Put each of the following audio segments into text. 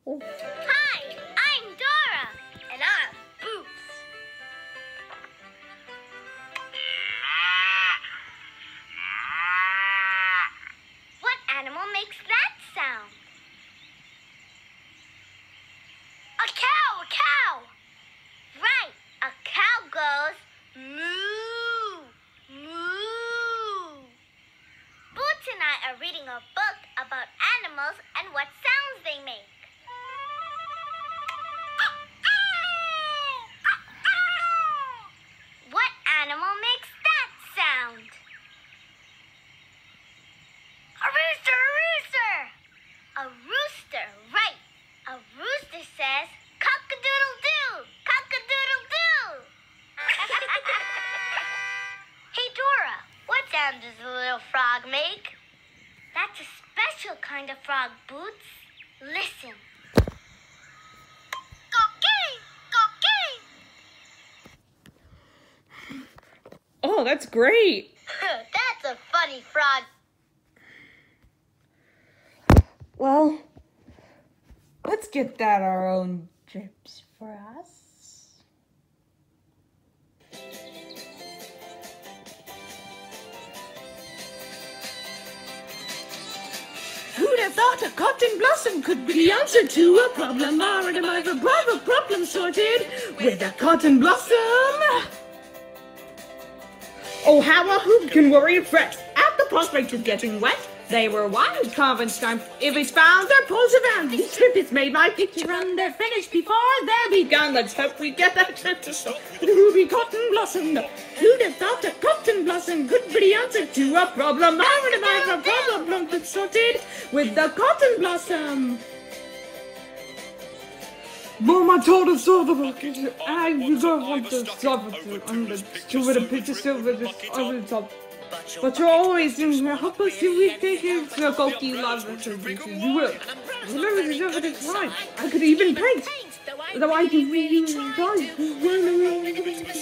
Hi, I'm Dora, and I'm Boots. What animal makes that sound? A cow, a cow! Right, a cow goes moo, moo. Boots and I are reading a book about animals and what sounds they make. What animal makes that sound? A rooster, a rooster! A rooster, right. A rooster says, cock-a-doodle-doo, cock-a-doodle-doo. Hey, Dora, what sound does the little frog make? That's a special kind of frog, Boots. Listen. Oh, that's great. That's a funny frog. Well, let's get that our own chips for us. Who'd have thought a cotton blossom could be the answer to a problem? Already my problem sorted with a cotton blossom. Oh, how a hoop can worry and fret at the prospect of getting wet. They were wild, carving stamp. If it's found, their pulls around. This trip is made my picture and they're finished before they're begun. Let's hope we get that trip to show the ruby cotton blossom. Who'd have thought a cotton blossom could be the answer to a problem? Already my problem that's sorted with the cotton blossom. Mom, I told us all the bucket. I don't want to stop it. I'm the stupid picture silver over the top. But you're always in here. Help us do we take it to a cookie love you will. Remember the job is right. I could even paint. Though I can read you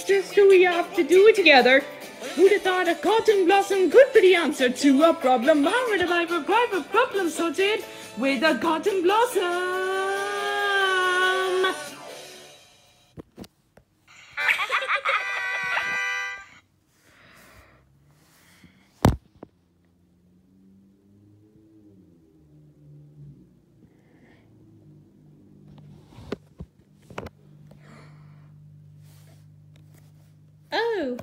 just so we have to do it together. Who'd have thought a cotton blossom could be the answer to a problem? Already my private problem sorted with a cotton blossom. Oh.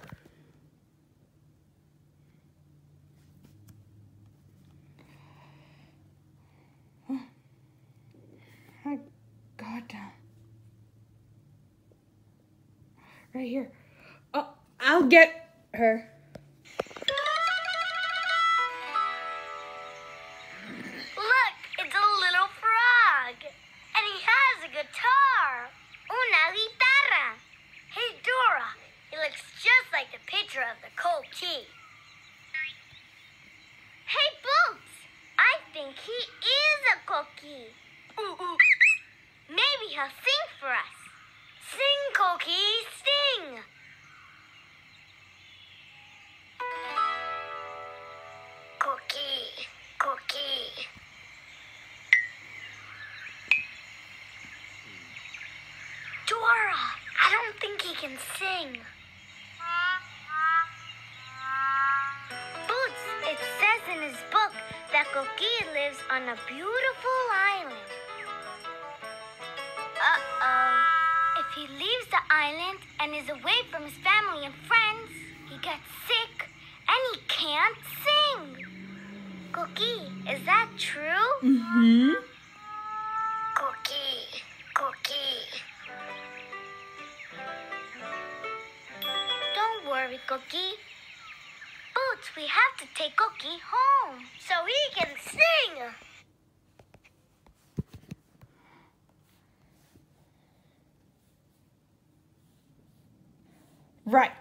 I got down. Right here. Oh, I'll get her. Look, it's a little frog. And he has a guitar. Una guitarra. Hey, Dora, he looks just like the picture of the cookie. Hey, Boots, I think he is a cookie. Ooh, ooh. Maybe he'll sing for us. Sing, cookie, sing. Cookie, cookie. Dora, I don't think he can sing. Boots, it says in his book that Cookie lives on a beautiful island. Uh-oh. If he leaves the island and is away from his family and friends, he gets sick and he can't sing. Cookie, is that true? Mm-hmm. Cookie, Cookie. Don't worry, Cookie. Boots, we have to take Cookie home so he can sing. Right.